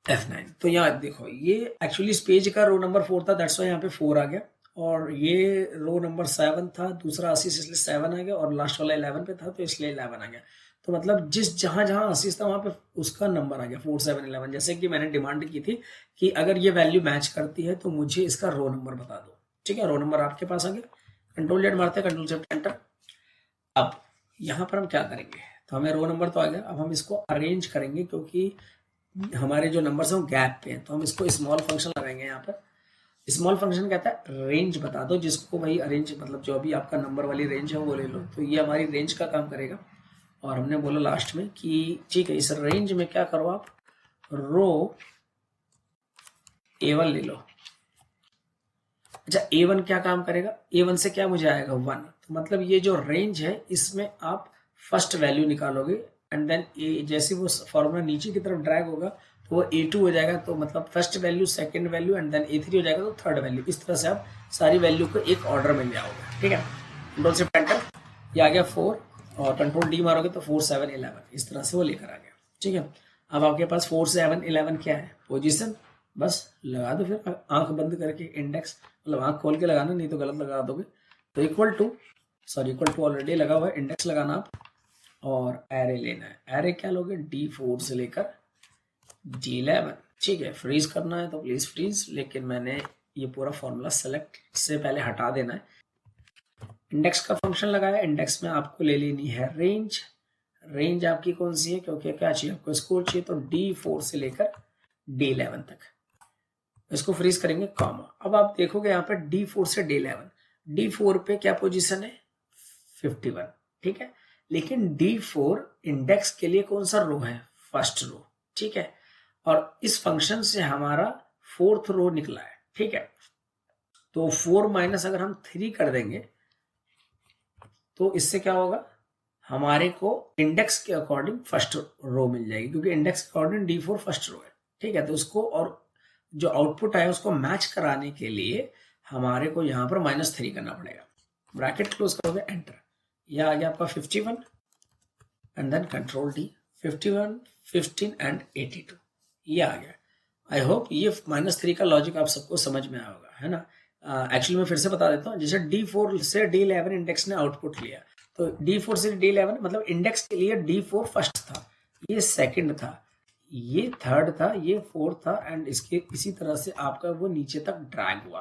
F9, तो यहाँ देखो ये एक्चुअली इस पेज का रो नंबर 4 था, दैट्स वाई यहाँ पे 4 आ गया, और ये रो नंबर 7 था, दूसरा आशीष इसलिए 7 आ गया, और लास्ट वाला 11 पे था तो इसलिए 11 आ गया। तो मतलब जिस जहां जहां आशीष था वहां पे उसका नंबर आ गया 4 7 11, जैसे कि मैंने डिमांड की थी कि अगर ये वैल्यू मैच करती है तो मुझे इसका रो नंबर बता दो। ठीक है, रो नंबर आपके पास आ गया, कंट्रोल जेड मारते हैं, कंट्रोल शिफ्ट एंटर। अब यहाँ पर हम क्या करेंगे, तो हमें रो नंबर तो आ गया, अब हम इसको अरेंज करेंगे क्योंकि हमारे जो नंबर्स हैं वो गैप पे हैं, तो हम इसको स्मॉल फंक्शन लगाएंगे। यहाँ पर स्मॉल फंक्शन कहता है रेंज बता दो, जिसको भाई अरेंज मतलब जो अभी आपका नंबर वाली रेंज है वो ले लो, तो ये हमारी रेंज का काम करेगा। और हमने बोला लास्ट में कि ठीक है, इस रेंज में क्या करो आप, रो A1 ले लो। अच्छा A1 क्या काम करेगा, A1 से क्या मुझे आएगा 1, तो मतलब ये जो रेंज है इसमें आप फर्स्ट वैल्यू निकालोगे, एंड देन जैसे वो फॉर्मूला नीचे की तरफ ड्रैग होगा तो वो A2 हो जाएगा, तो मतलब first value, second value, and then A3 हो जाएगा, तो थर्ड वैल्यू। इस तरह से आप सारी वैल्यू को एक ऑर्डर में ले आओगे। ठीक है, कंट्रोल शिफ्ट एंटर, ये आ गया 4, और कंट्रोल D मारोगे तो 4 7 11, इस तरह से वो लेकर आ गया। ठीक है, अब आपके पास 4 7 11 क्या है, पोजीशन, बस लगा दो फिर आंख बंद करके इंडेक्स, मतलब आंख खोल के लगाना, नहीं तो गलत लगा दोगे। तो इक्वल टू ऑलरेडी लगा हुआ है, इंडेक्स लगाना आप, और एरे लेना है। एरे क्या लोगे, D4 से लेकर D11। ठीक है, फ्रीज करना है तो प्लीज फ्रीज, लेकिन मैंने ये पूरा फॉर्मूला सेलेक्ट से पहले हटा देना है। इंडेक्स का फंक्शन लगाया, इंडेक्स में आपको ले लेनी है रेंज। रेंज आपकी कौन सी है, क्योंकि क्या चाहिए आपको, स्कोर चाहिए, तो D4 से लेकर D11 तक। इसको फ्रीज करेंगे, कॉमा। अब आप देखोगे यहाँ पे D4 से D11, D4 पे क्या पोजीशन है, 51। ठीक है, लेकिन D4 इंडेक्स के लिए कौन सा रो है, फर्स्ट रो। ठीक है, और इस फंक्शन से हमारा 4th रो निकला है। ठीक है, तो 4 माइनस अगर हम 3 कर देंगे तो इससे क्या होगा, हमारे को इंडेक्स के अकॉर्डिंग फर्स्ट रो मिल जाएगी, क्योंकि इंडेक्स के अकॉर्डिंग D4 फर्स्ट रो है। ठीक है, तो उसको और जो आउटपुट आया उसको मैच कराने के लिए हमारे को यहाँ पर -3 करना पड़ेगा। ब्रैकेट क्लोज करोगे, एंटर, यह आ गया आपका 51, and then control D, 51 15 and 82, ये आ गया। आई होप ये -3 का लॉजिक आप सबको समझ में आया होगा, है ना। एक्चुअली मैं फिर से बता देता हूँ, जैसे D4 से D11 इंडेक्स ने आउटपुट लिया, तो D4 से D11 मतलब इंडेक्स के लिए D4 फर्स्ट था, ये सेकंड था, ये थर्ड था, ये फोर्थ था, एंड इसके इसी तरह से आपका वो नीचे तक ड्रैग हुआ,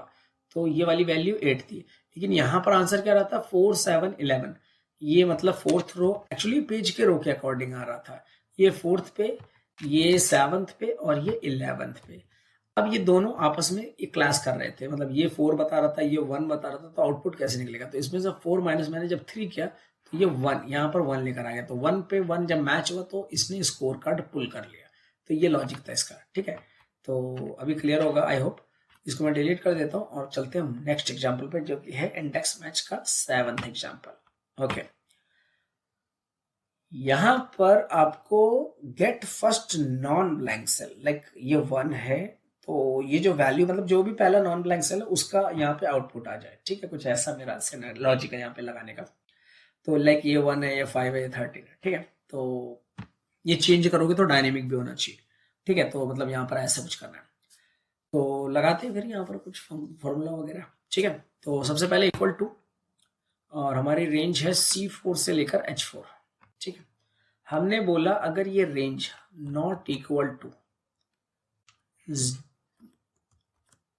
तो ये वाली वैल्यू 8 थी। लेकिन यहाँ पर आंसर क्या रहा था, 4 7 11, ये मतलब 4th रो, एक्चुअली पेज के रो के अकॉर्डिंग आ रहा था, ये 4th पे, ये 7th पे, और ये 11th पे। अब ये दोनों आपस में एक क्लास कर रहे थे, मतलब ये 4 बता रहा था, ये 1 बता रहा था, तो आउटपुट कैसे निकलेगा? तो इसमें जब 4 माइनस मैंने जब 3 किया तो ये 1 यहाँ पर 1 लेकर आ गया, तो 1 पे 1 जब मैच हुआ तो इसने स्कोर कार्ड पुल कर लिया। तो ये लॉजिक था इसका, ठीक है। तो अभी क्लियर होगा आई होप। इसको मैं डिलीट कर देता हूँ और चलते हैं नेक्स्ट एग्जाम्पल पे, जो कि है इंडेक्स मैच का 7th एग्जाम्पल। ओके, यहां पर आपको get first non blank cell, like ये 1 है, तो ये जो वैल्यू मतलब जो भी पहला नॉन ब्लैंक सेल है उसका यहाँ पे आउटपुट आ जाए, ठीक है। कुछ ऐसा मेरा लॉजिक है यहाँ पे लगाने का। तो लाइक ये 1 है, ये 5 है, ये 13 है, ठीक है। तो ये चेंज करोगे तो डायनेमिक भी होना चाहिए, ठीक है। तो मतलब यहाँ पर ऐसा कुछ करना है, तो लगाते हैं फिर यहाँ पर कुछ फॉर्मूला वगैरह, ठीक है। तो सबसे पहले इक्वल टू, और हमारी रेंज है C4 से लेकर H4, ठीक है। हमने बोला अगर ये range not equal to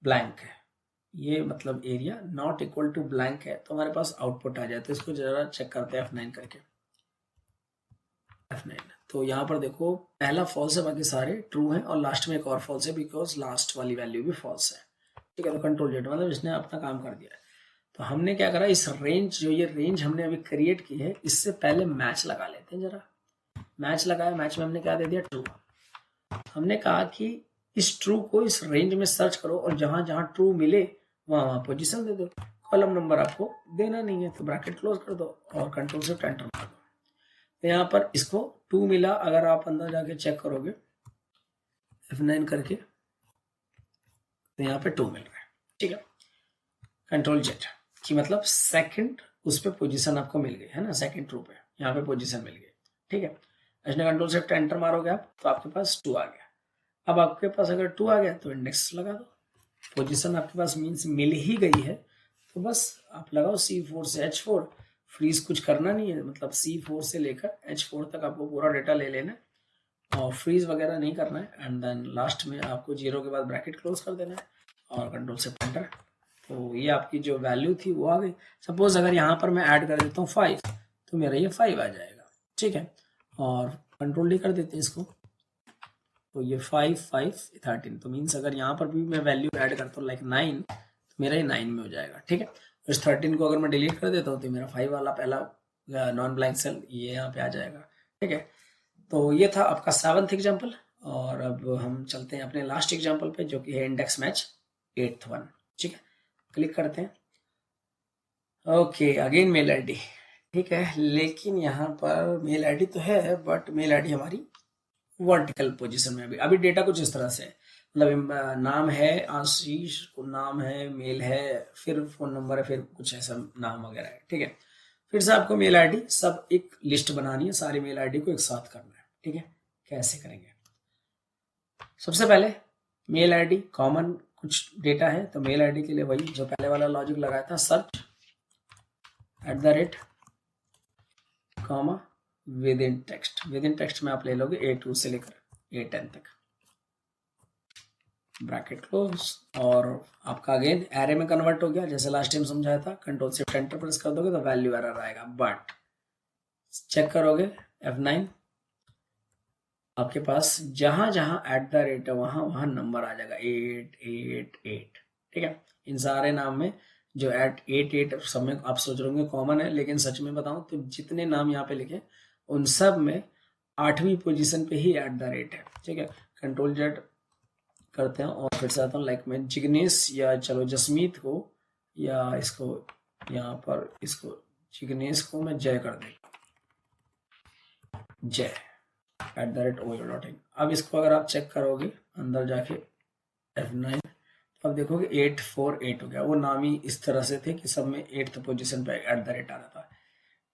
blank है, ये मतलब area not equal to blank है, तो हमारे पास आउटपुट आ जाता है। इसको जरा चेक करते हैं F9 करके। F9, तो यहाँ पर देखो पहला फॉल्स है, बाकी सारे ट्रू हैं, और लास्ट में एक और फॉल्स है बिकॉज लास्ट वाली वैल्यू भी फॉल्स है, ठीक है। तो कंट्रोल जेड मतलब इसने अपना काम कर दिया है। तो हमने क्या करा, इस रेंज जो ये रेंज हमने अभी क्रिएट की है, इससे पहले मैच लगा लेते हैं जरा। मैच लगाया, मैच में हमने क्या दे दिया, ट्रू। हमने कहा कि इस ट्रू को इस रेंज में सर्च करो और जहां जहां ट्रू मिले वहां वहां पोजीशन दे दो। कॉलम नंबर आपको देना नहीं है, तो ब्रैकेट क्लोज कर दो और कंट्रोल से एंटर मार दो। तो यहाँ पर इसको 2 मिला, अगर आप अंदर जाके चेक करोगे F9 करके, तो यहाँ पे 2 मिल रहा है, ठीक है। कंट्रोल जेड की मतलब सेकंड उस पे पोजीशन आपको मिल गई है ना, सेकंड ट्रू पे यहाँ पे पोजीशन मिल गई, ठीक है। इसने कंट्रोल से एंटर मारोगे आप तो आपके पास 2 आ गया। अब आपके पास अगर 2 आ गया तो इंडेक्स लगा दो, पोजीशन आपके पास मीन्स मिल ही गई है, तो बस आप लगाओ C4 से H4। फ्रीज कुछ करना नहीं है, मतलब C4 से लेकर H4 तक आपको पूरा डेटा ले लेना है और फ्रीज वगैरह नहीं करना है। एंड देन लास्ट में आपको 0 के बाद ब्रैकेट क्लोज कर देना है और कंट्रोल से एंटर। तो ये आपकी जो वैल्यू थी वो आ गई। सपोज अगर यहाँ पर मैं ऐड कर देता हूँ 5, तो मेरा ये 5 आ जाएगा, ठीक है। और कंट्रोल डी कर देते हैं इसको, तो ये 5 5 13, तो मीन्स अगर यहाँ पर भी मैं वैल्यू ऐड करता हूँ लाइक 9, तो मेरा ये 9 में हो जाएगा, ठीक है। इस 13 को अगर मैं डिलीट कर देता हूँ तो मेरा 5 वाला पहला नॉन ब्लैंक सेल ये यहाँ पे आ जाएगा, ठीक है। तो ये था आपका 7th एग्जाम्पल, और अब हम चलते हैं अपने लास्ट एग्जाम्पल पे, जो कि है इंडेक्स मैच 8th वन, ठीक है। क्लिक करते हैं, ओके अगेन मेल आईडी, ठीक है। लेकिन यहाँ पर मेल आईडी तो है, बट मेल आईडी हमारी वर्टिकल पोजीशन में। अभी डेटा कुछ इस तरह से है, मतलब नाम है आशीष, नाम है, मेल है, फिर फोन नंबर है, फिर कुछ ऐसा नाम वगैरह है, ठीक है। फिर से आपको मेल आईडी सब एक लिस्ट बनानी है, सारी मेल आईडी को एक साथ करना है, ठीक है। कैसे करेंगे, सबसे पहले मेल आईडी कॉमन कुछ डेटा है, तो मेल आईडी के लिए वही जो पहले वाला लॉजिक लगाया था, search @ comma with in text. With in text में आप ले लोगे A2 से लेकर A10 तक, ब्रैकेट क्लोज, और आपका अगेन एरे में कन्वर्ट हो गया जैसे लास्ट टाइम समझाया था। कंट्रोल शिफ्ट एंटर प्रेस कर दोगे तो वैल्यू एरर आएगा, बट चेक करोगे F9, आपके पास जहां जहां @ है वहां वहां नंबर आ जाएगा 888, ठीक है। इन सारे नाम में जो 888 सब में आप सोच रहे होंगे कॉमन है, लेकिन सच में बताऊं तो जितने नाम यहाँ पे लिखे उन सब में 8वीं पोजीशन पे ही @ है, ठीक है। कंट्रोल जेड करते हैं और फिर से आता हूँ, लाइक मैं जिग्नेश या चलो जसमीत को, या इसको यहाँ पर इसको जिग्नेश को मैं जय कर देगा, जय @OYO.in। अब इसको अगर आप चेक करोगे अंदर जाके F9, तो अब देखोगे 848 हो गया। वो नाम ही इस तरह से थे कि सब में 8th पोजीशन पे @ आ रहा था,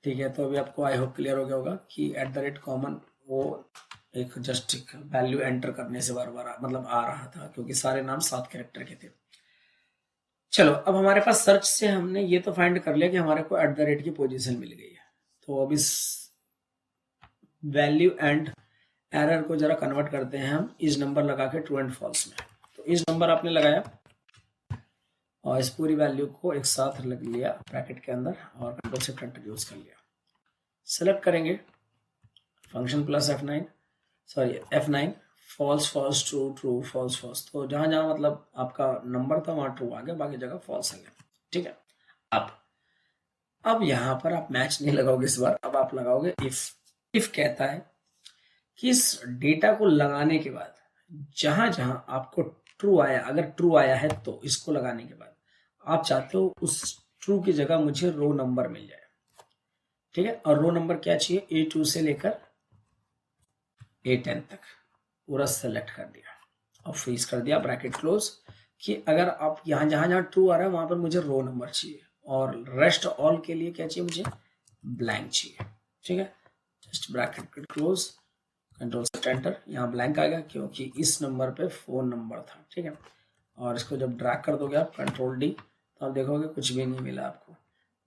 ठीक है। तो अभी आपको आई होप क्लियर हो गया होगा कि @ कॉमन वो एक जस्ट वैल्यू एंटर करने से बार बार मतलब आ रहा था, क्योंकि सारे नाम 7 कैरेक्टर के थे। चलो अब हमारे पास सर्च से हमने ये तो फाइंड कर लिया कि हमारे को @ की पोजीशन मिल गई है। तो अब इस वैल्यू एंड एरर को जरा कन्वर्ट करते हैं हम इस नंबर लगा के ट्रू एंड फॉल्स में। तो इस नंबर आपने लगाया और इस पूरी वैल्यू को एक साथ लग लिया ब्रैकेट के अंदर और कंट्रोल शिफ्ट एंटर यूज कर लिया। सेलेक्ट करेंगे function plus F9, false false true true false false, तो जहां जहां मतलब आपका नंबर था वहां ट्रू आ गया, बाकी जगह फॉल्स आ गया। ठीक है, अब यहां पर आप मैच नहीं लगाओगे इस बार, अब आप लगाओगे इफ कहता है कि इस डेटा को लगाने के बाद जहां जहां आपको ट्रू आया, अगर ट्रू आया है तो इसको लगाने के बाद आप चाहते हो उस ट्रू की जगह मुझे रो नंबर मिल जाए। ठीक है, और रो नंबर क्या चाहिए, A2 से लेकर A10 तक पूरा सेलेक्ट कर दिया और फ्रीज कर दिया, ब्रैकेट क्लोज, कि अगर आप यहां जहां जहां ट्रू आ रहा है वहां पर मुझे रो नंबर चाहिए और रेस्ट ऑल के लिए क्या चाहिए, मुझे ब्लैंक चाहिए। ठीक है, जस्ट ब्रैकेट क्लोज, कंट्रोल से एंटर, यहाँ ब्लैंक आ गया क्योंकि इस नंबर पे फोन नंबर था। ठीक है, और इसको जब ड्रैग कर दोगे आप कंट्रोल डी तो आप देखोगे कुछ भी नहीं मिला आपको,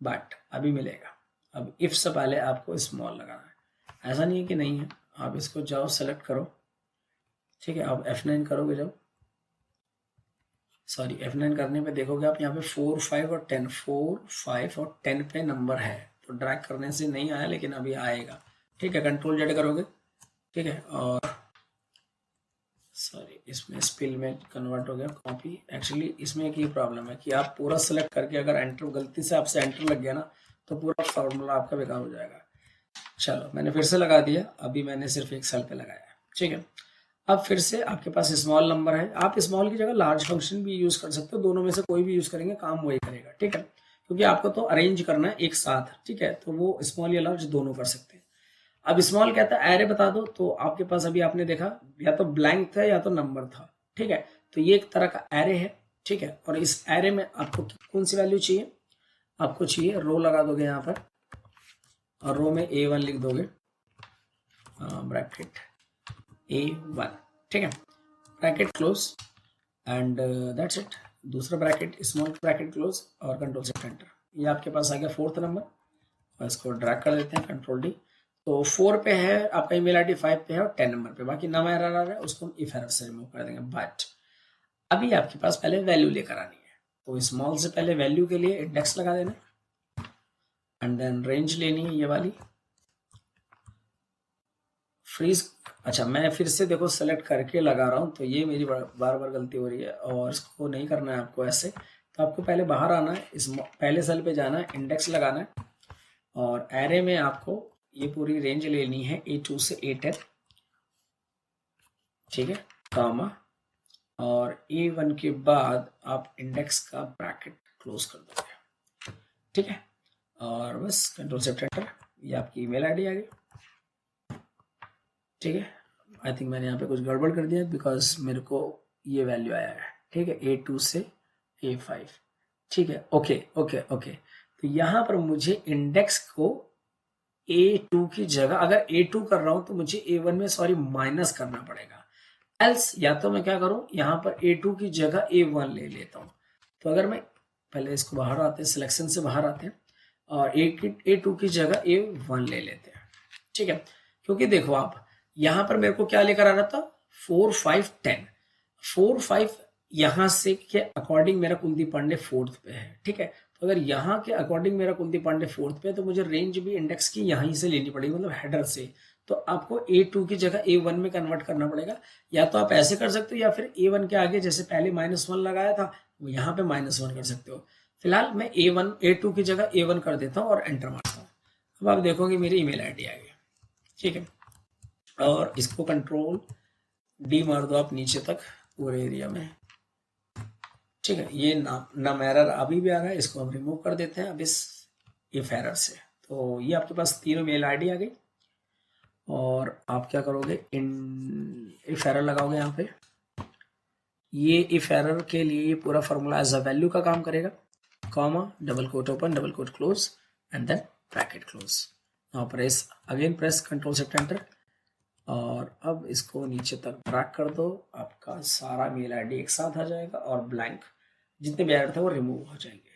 बट अभी मिलेगा। अब इफ से पहले आपको स्मॉल लगाना है, ऐसा नहीं है कि नहीं है, आप इसको जाओ सेलेक्ट करो। ठीक है, आप F9 करोगे जब, सॉरी F9 करने पे देखोगे आप यहाँ पे 4 5 और 10, 4 5 और 10 पे नंबर है, तो ड्रैग करने से नहीं आया लेकिन अभी आएगा। ठीक है, कंट्रोल जेड करोगे। ठीक है, और सॉरी इसमें स्पिल में कन्वर्ट हो गया कॉपी। एक्चुअली इसमें एक ये प्रॉब्लम है कि आप पूरा सेलेक्ट करके अगर एंटर, गलती से आपसे एंटर लग गया ना तो पूरा फॉर्मूला आपका बेकार हो जाएगा। चलो मैंने फिर से लगा दिया, अभी मैंने सिर्फ एक सेल पे लगाया। ठीक है, अब फिर से आपके पास स्मॉल नंबर है, आप स्मॉल की जगह लार्ज फंक्शन भी यूज कर सकते हो, दोनों में से कोई भी यूज करेंगे काम वही करेगा। ठीक है, क्योंकि आपको तो अरेंज करना है एक साथ। ठीक है, तो वो स्मॉल या लार्ज दोनों कर सकते हैं। अब स्मॉल कहता है एरे बता दो, तो आपके पास अभी आपने देखा या तो ब्लैंक था या तो नंबर था। ठीक है, तो ये एक तरह का एरे है। ठीक है, और इस एरे में आपको कौन सी वैल्यू चाहिए, आपको चाहिए रो लगा दोगे यहाँ पर और रो में A1 लिख दोगे, ब्रैकेट A1। ठीक है, bracket close and that's it. दूसरा ब्रैकेट स्मॉल ब्रैकेट क्लोज और कंट्रोल से एंटर, ये आपके पास आ गया फोर्थ नंबर, और इसको ड्रैग कर देते हैं कंट्रोल डी। तो 4 पे है आपका ईमेल आईडी, 5 पे है और 10 नंबर पे, बाकी नाम एरर आ रहा है उसको हम इफ एरर से रिमूव कर देंगे। बट अभी आपके पास पहले वैल्यू लेकर आनी है, तो स्मॉल से पहले वैल्यू के लिए इंडेक्स लगा देना एंड देन रेंज लेनी है ये वाली, फ्रीज। अच्छा मैं फिर से देखो सेलेक्ट करके लगा रहा हूँ, तो ये मेरी बार बार गलती हो रही है और इसको नहीं करना है आपको ऐसे। तो आपको पहले बाहर आना है, इस पहले सेल पे जाना है, इंडेक्स लगाना है और एरे में आपको ये पूरी रेंज लेनी है A2 से A10। ठीक है, कामा, और A1 के बाद आप इंडेक्स का ब्रैकेट क्लोज कर दोगे। ठीक है, और बस कंट्रोल से एंटर, ये आपकी ईमेल आईडी आ गई। ठीक है, आई थिंक मैंने यहाँ पे कुछ गड़बड़ कर दिया बिकॉज मेरे को ये वैल्यू आया है। ठीक है, A2 से A5। ठीक है, ओके ओके ओके, तो यहाँ पर मुझे इंडेक्स को A2 की जगह, अगर A2 कर रहा हूं तो मुझे A1 में सॉरी माइनस करना पड़ेगा, एल्स या तो मैं क्या करूं यहाँ पर A2 की जगह A1 ले लेता हूं। तो अगर मैं पहले इसको बाहर आते हैं, सिलेक्शन से बाहर आते हैं और A2 की जगह A1 ले लेते हैं। ठीक है, क्योंकि देखो आप यहाँ पर मेरे को क्या लेकर आना था, 4 5 10, 4 5 यहाँ से के अकॉर्डिंग मेरा कुलदीप पांडे फोर्थ पे है। ठीक है, तो अगर यहाँ के अकॉर्डिंग मेरा कुलदीप पांडे फोर्थ पे है तो मुझे रेंज भी इंडेक्स की यहीं से लेनी पड़ेगी, मतलब हेडर से। तो आपको A2 की जगह A1 में कन्वर्ट करना पड़ेगा, या तो आप ऐसे कर सकते हो या फिर A1 के आगे जैसे पहले -1 लगाया था वो यहाँ पे -1 कर सकते हो। फिलहाल मैं A2 की जगह A1 कर देता हूँ और एंटर मारता हूँ। अब आप देखोगे मेरी ईमेल आईडी आ गई। ठीक है, और इसको कंट्रोल डी मार दो आप नीचे तक पूरे एरिया में। ठीक है, ये नम एरर अभी भी आ रहा है, इसको हम रिमूव कर देते हैं अब इस इफ एरर से। तो ये आपके पास तीनों मेल आईडी आ गई और आप क्या करोगे, इन इफ एरर लगाओगे यहाँ पे। ये इफ एरर के लिए ये पूरा फॉर्मूला एज अ वैल्यू का काम करेगा, comma, double quote open, double quote close and then bracket close. Now press again, press control shift enter और अब इसको नीचे तक ड्रैग कर दो, आपका सारा मेल आईडी एक साथ आ जाएगा और ब्लैंक जितने भी एरर थे वो रिमूव हो जाएंगे।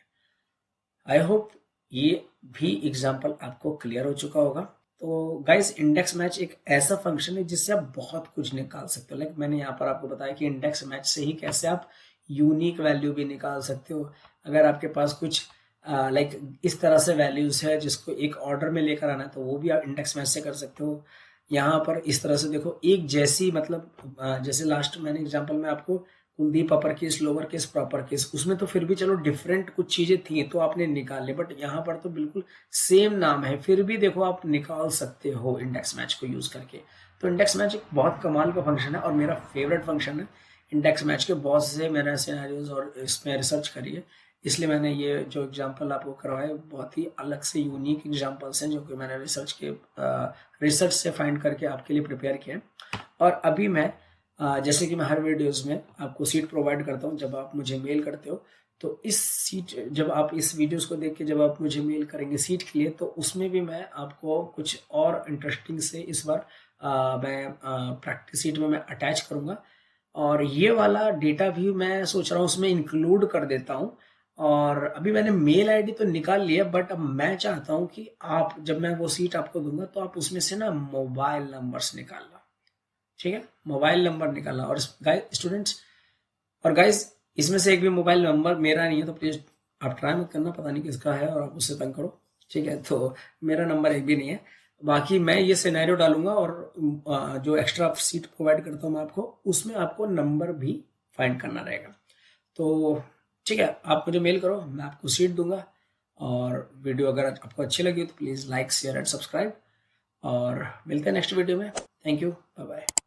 आई होप ये भी एग्जाम्पल आपको क्लियर हो चुका होगा। तो गाइस इंडेक्स मैच एक ऐसा फंक्शन है जिससे आप बहुत कुछ निकाल सकते हो। लाइक मैंने यहाँ पर आपको बताया कि इंडेक्स मैच से ही कैसे आप यूनिक वैल्यू भी निकाल सकते हो। अगर आपके पास कुछ लाइक इस तरह से वैल्यूज है जिसको एक ऑर्डर में लेकर आना है तो वो भी आप इंडेक्स मैच से कर सकते हो, यहाँ पर इस तरह से देखो एक जैसी, मतलब जैसे लास्ट मैंने एग्जांपल में आपको Kuldeep upper case, lower case, proper case, उसमें तो फिर भी चलो डिफरेंट कुछ चीजें थी तो आपने निकाले, बट यहाँ पर तो बिल्कुल सेम नाम है, फिर भी देखो आप निकाल सकते हो इंडेक्स मैच को यूज करके। तो इंडेक्स मैच एक बहुत कमाल का फंक्शन है और मेरा फेवरेट फंक्शन है। इंडेक्स मैच के बहुत से मैंने सिनेरियोज और इसमें रिसर्च करी है, इसलिए मैंने ये जो एग्जांपल आपको करवाए बहुत ही अलग से यूनिक एग्जांपल्स हैं जो कि मैंने रिसर्च से फाइंड करके आपके लिए प्रिपेयर किया है। और अभी मैं जैसे कि मैं हर वीडियोस में आपको सीट प्रोवाइड करता हूँ जब आप मुझे मेल करते हो, तो इस सीट, जब आप इस वीडियोस को देख के जब आप मुझे मेल करेंगे सीट के लिए, तो उसमें भी मैं आपको कुछ और इंटरेस्टिंग से इस बार मैं प्रैक्टिस सीट में मैं अटैच करूँगा, और ये वाला डेटा भी मैं सोच रहा हूँ उसमें इंक्लूड कर देता हूँ। और अभी मैंने मेल आईडी तो निकाल लिया, बट अब मैं चाहता हूँ कि आप, जब मैं वो सीट आपको दूंगा तो आप उसमें से ना मोबाइल नंबर्स निकालना, ठीक है, मोबाइल नंबर निकालना। और गाइस स्टूडेंट्स और गाइस, इसमें से एक भी मोबाइल नंबर मेरा नहीं है तो प्लीज आप ट्राई मत करना, पता नहीं किसका है और आप उससे तंग करो, ठीक है। तो मेरा नंबर एक भी नहीं है। बाकी मैं ये सिनेरियो डालूंगा और जो एक्स्ट्रा सीट प्रोवाइड करता हूँ मैं आपको, उसमें आपको नंबर भी फाइंड करना रहेगा। तो ठीक है, आप मुझे मेल करो, मैं आपको सीट दूंगा। और वीडियो अगर आपको अच्छी लगी तो please like, share and subscribe, और मिलते हैं नेक्स्ट वीडियो में। Thank you, bye bye.